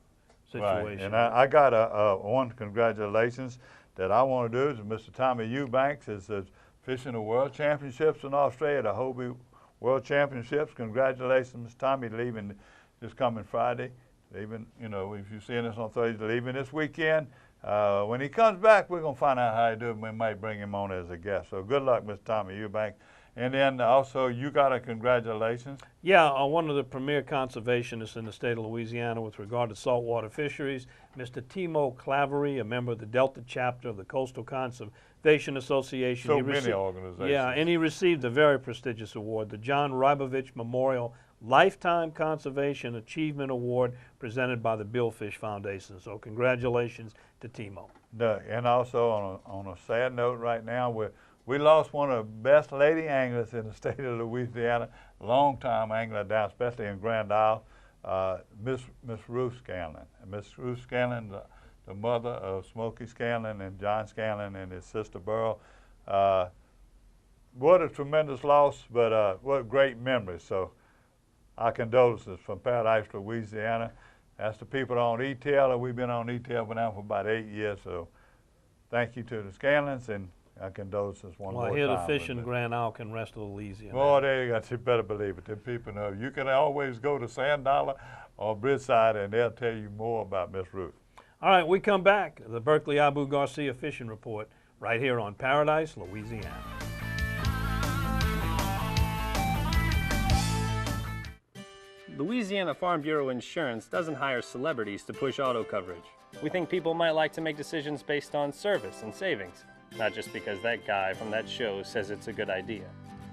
situation. Right. And I got one congratulations that I want to do is Mr. Tommy Eubanks is fishing the World Championships in Australia, the Hobie World Championships. Congratulations, Mr. Tommy, leaving this coming Friday. Leaving, you know, if you're seeing this on Thursday, leaving this weekend. When he comes back, we're going to find out how he does. We might bring him on as a guest. So good luck, Mr. Tommy Eubanks. And then also, you got a congratulations. Yeah, one of the premier conservationists in the state of Louisiana with regard to saltwater fisheries, Mr. Timo Clavery, a member of the Delta chapter of the Coastal Conservation Association. So many organizations. Yeah, and he received a very prestigious award, the John Rybovich Memorial Lifetime Conservation Achievement Award presented by the Billfish Foundation. So congratulations to Timo. And also on a sad note right now, we lost one of the best lady anglers in the state of Louisiana, long-time angler down, especially in Grand Isle, Miss Ruth Scanlon. Miss Ruth Scanlon, the mother of Smokey Scanlon and John Scanlon and his sister Burl. What a tremendous loss, but what great memories. So our condolences from Paradise, Louisiana. That's the people on E-Tail, and we've been on E-Tail now for about 8 years. So thank you to the Scanlons, and our condolences one more time. Well, here the fish in Grand Isle can rest of Louisiana. Oh, there you go. You better believe it. The people know. You can always go to Sand Dollar or Bridgeside, and they'll tell you more about Miss Ruth. All right, we come back. The Berkeley Abu Garcia Fishing Report right here on Paradise, Louisiana. Louisiana Farm Bureau Insurance doesn't hire celebrities to push auto coverage. We think people might like to make decisions based on service and savings, not just because that guy from that show says it's a good idea.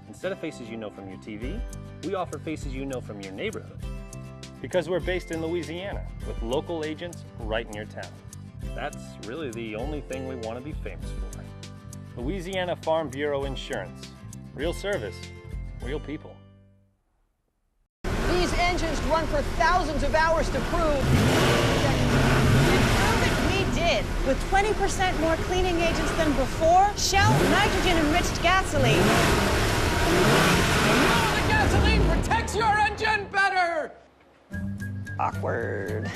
Instead of faces you know from your TV, we offer faces you know from your neighborhood. Because we're based in Louisiana, with local agents right in your town. That's really the only thing we want to be famous for. Louisiana Farm Bureau Insurance. Real service, real people. These engines run for thousands of hours to prove. We did. With 20% more cleaning agents than before, Shell nitrogen-enriched gasoline. No, the gasoline protects your engine better! Awkward.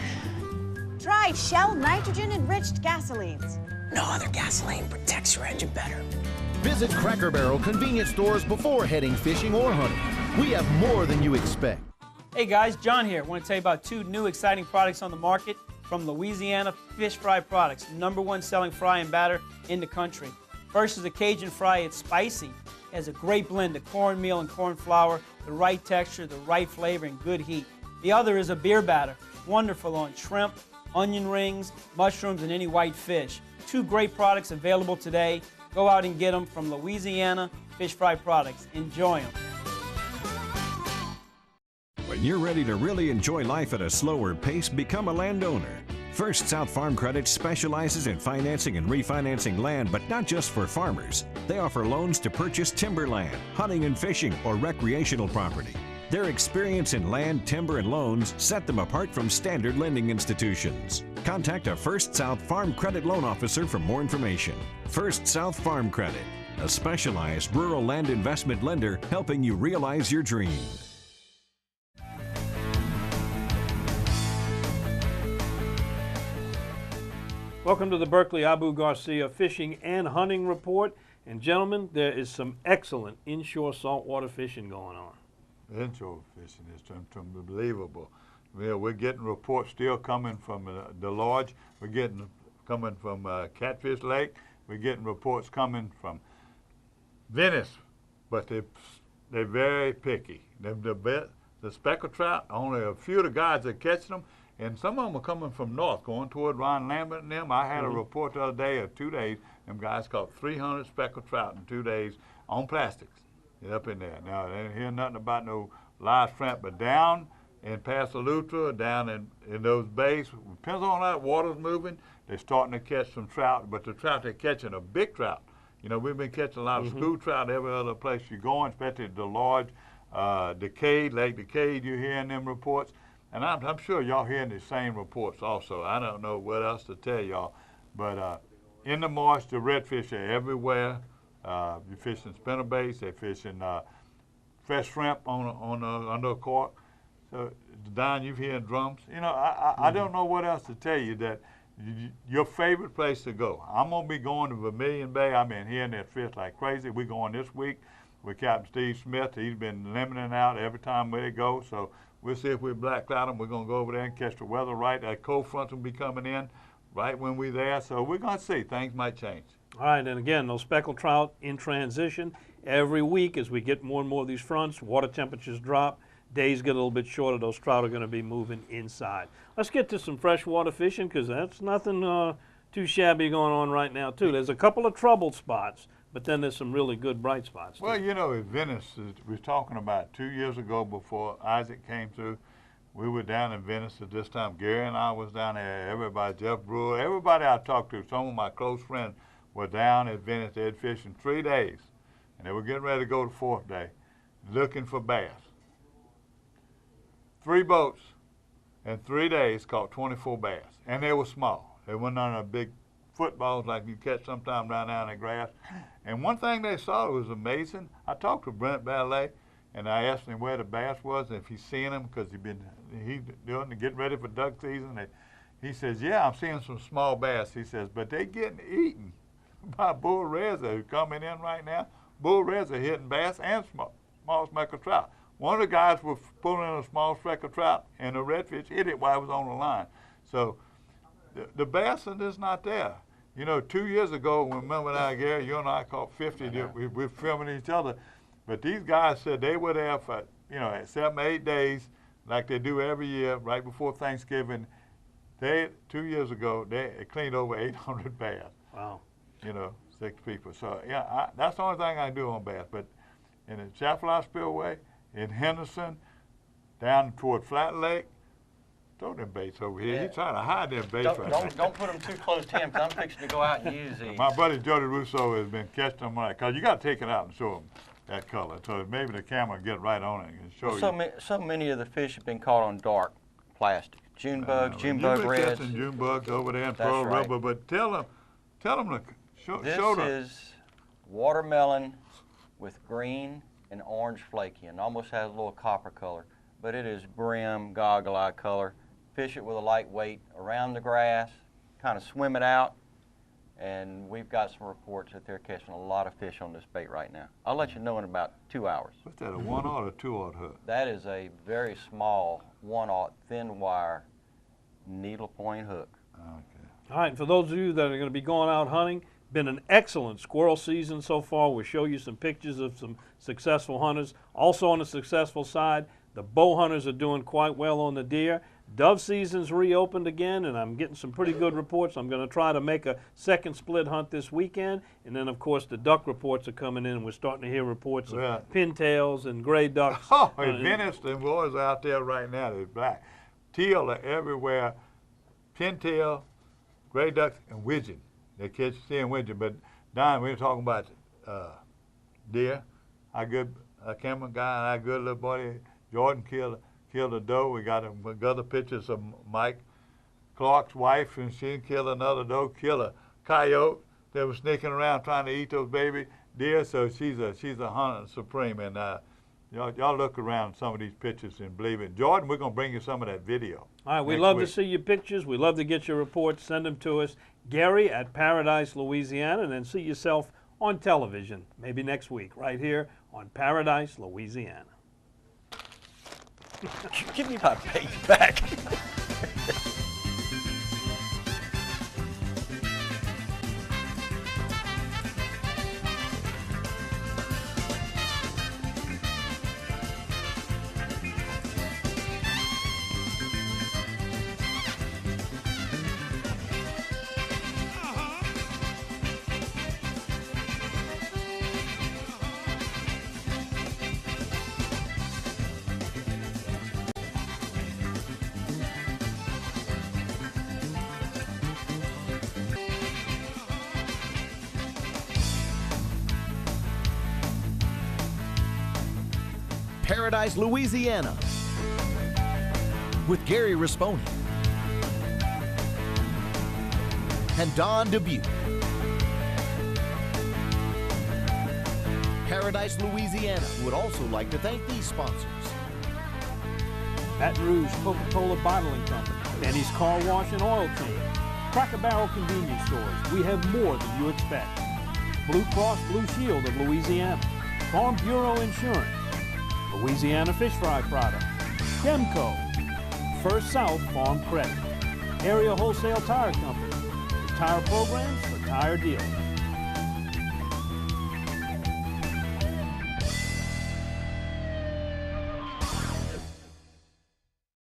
Try Shell nitrogen-enriched gasolines. No other gasoline protects your engine better. Visit Cracker Barrel convenience stores before heading fishing or hunting. We have more than you expect. Hey guys, John here. I want to tell you about two new exciting products on the market from Louisiana Fish Fry Products, #1 selling fry and batter in the country. First is a Cajun fry. It's spicy. It has a great blend of cornmeal and corn flour, the right texture, the right flavor, and good heat. The other is a beer batter, wonderful on shrimp, onion rings, mushrooms, and any white fish. Two great products available today. Go out and get them from Louisiana Fish Fry Products. Enjoy them. When you're ready to really enjoy life at a slower pace, become a landowner. First South Farm Credit specializes in financing and refinancing land, but not just for farmers. They offer loans to purchase timberland, hunting and fishing, or recreational property. Their experience in land, timber, and loans set them apart from standard lending institutions. Contact a First South Farm Credit loan officer for more information. First South Farm Credit, a specialized rural land investment lender helping you realize your dream. Welcome to the Berkeley Abu Garcia Fishing and Hunting Report. And gentlemen, there is some excellent inshore saltwater fishing going on. Inshore fishing is unbelievable. We're getting reports still coming from the lodge. We're getting coming from Catfish Lake. We're getting reports coming from Venice, but they're very picky. The speckled trout, only a few of the guys are catching them, and some of them are coming from north, going toward Ron Lambert and them. I had a report the other day of 2 days, them guys caught 300 speckled trout in 2 days on plastics. Up in there. Now, I didn't hear nothing about no live shrimp, but down in Pascalutra, down in those bays, depends on how the water's moving, they're starting to catch some trout, but the trout they're catching are big trout. You know, we've been catching a lot of school trout every other place you're going, especially at the large Decade, Lake Decade, you're hearing them reports. And I'm sure y'all hearing the same reports also. I don't know what else to tell y'all. But in the marsh, the redfish are everywhere. You're fishing spinnerbaits, they're fishing fresh shrimp under a cork. So, Don, you've heard drums. You know, I don't know what else to tell you that your favorite place to go. I'm going to be going to Vermilion Bay. I've been hearing that fish like crazy. We're going this week with Captain Steve Smith. He's been limiting out every time we go. So we'll see if we black cloud them. We're going to go over there and catch the weather right. That cold front will be coming in right when we're there. So we're going to see. Things might change. All right, and again, those speckled trout in transition. Every week as we get more and more of these fronts, water temperatures drop, days get a little bit shorter, those trout are going to be moving inside. Let's get to some freshwater fishing because that's nothing too shabby going on right now, too. There's a couple of troubled spots, but then there's some really good bright spots, too. Well, you know, at Venice, we were talking about 2 years ago before Isaac came through. We were down in Venice at this time. Gary and I was down there, everybody, Jeff Brewer, everybody I talked to, some of my close friends, were down at Venice. They had fished in 3 days, and they were getting ready to go the 4th day, looking for bass. 3 boats in 3 days caught 24 bass, and they were small. They weren't on big footballs like you catch sometime down there in the grass. And one thing they saw was amazing. I talked to Brent Ballet, and I asked him where the bass was and if he's seeing them because he's doing getting ready for duck season. He says, yeah, I'm seeing some small bass. He says, but they getting eaten by bull reza who's coming in right now. Bull reza hitting bass and small speckled trout. One of the guys was pulling in a small speckled trout, and the redfish hit it while it was on the line. So the bass is not there. You know, 2 years ago, remember now, Gary, you and I caught 50. We were filming each other. But these guys said they were there for, 7 or 8 days like they do every year, right before Thanksgiving. 2 years ago, they cleaned over 800 bass. Wow. You know, 6 people. So, yeah, that's the only thing I do on bass. But in the Chapel Spillway, in Henderson, down toward Flat Lake, throw them baits over here. Yeah. He's trying to hide them baits right now. Don't put them too close to him, 'cause I'm fixing to go out and use these. My buddy Jody Russo has been catching them right, because you got to take it out and show them that color. So maybe the camera get right on it and show you. So many of the fish have been caught on dark plastic. June bugs, June bug reds. You've been catching June bugs over there and That's pearl right. rubber, but tell them to show This them. is watermelon with green and orange flaky, and almost has a little copper color, but it is brim, goggle-eye color. Fish it with a light weight around the grass, kind of swim it out, and we've got some reports that they're catching a lot of fish on this bait right now. I'll let you know in about 2 hours. What's that, a 1/0 or 2/0 hook? That is a very small 1/0 thin wire needle point hook. Okay. All right, and for those of you that are going to be going out hunting, been an excellent squirrel season so far. We'll show you some pictures of some successful hunters. Also on the successful side, the bow hunters are doing quite well on the deer. Dove season's reopened again, and I'm getting some pretty good reports. I'm going to try to make a second split hunt this weekend, and then, of course, the duck reports are coming in. We're starting to hear reports of pintails and gray ducks. Oh, in Venice, the boys are out there right now. They're black. Teal are everywhere. Pintail, gray ducks, and widgeon. They catch seeing widgeon. But, Don, we were talking about deer. Our good camera guy and our good little buddy, Jordan, killed a doe. We got other pictures of Mike Clark's wife, and she killed another doe, killed a coyote that was sneaking around trying to eat those baby deer. So she's a hunter supreme. And y'all look around some of these pictures and believe it. Jordan, we're going to bring you some of that video. All right, we love to see your pictures. We love to get your reports. Send them to us. Gary at Paradise, Louisiana, and then see yourself on television, maybe next week, right here on Paradise, Louisiana. Give me my bait back. Paradise, Louisiana, with Gary Rispone and Don Dubuque. Paradise, Louisiana would also like to thank these sponsors. Baton Rouge Coca-Cola Bottling Company, Benny's Car Wash and Oil Change, Cracker Barrel Convenience Stores. We have more than you expect. Blue Cross Blue Shield of Louisiana, Farm Bureau Insurance, Louisiana Fish Fry Product, Gemco, First South Farm Credit, Area Wholesale Tire Company, the tire programs for tire dealers.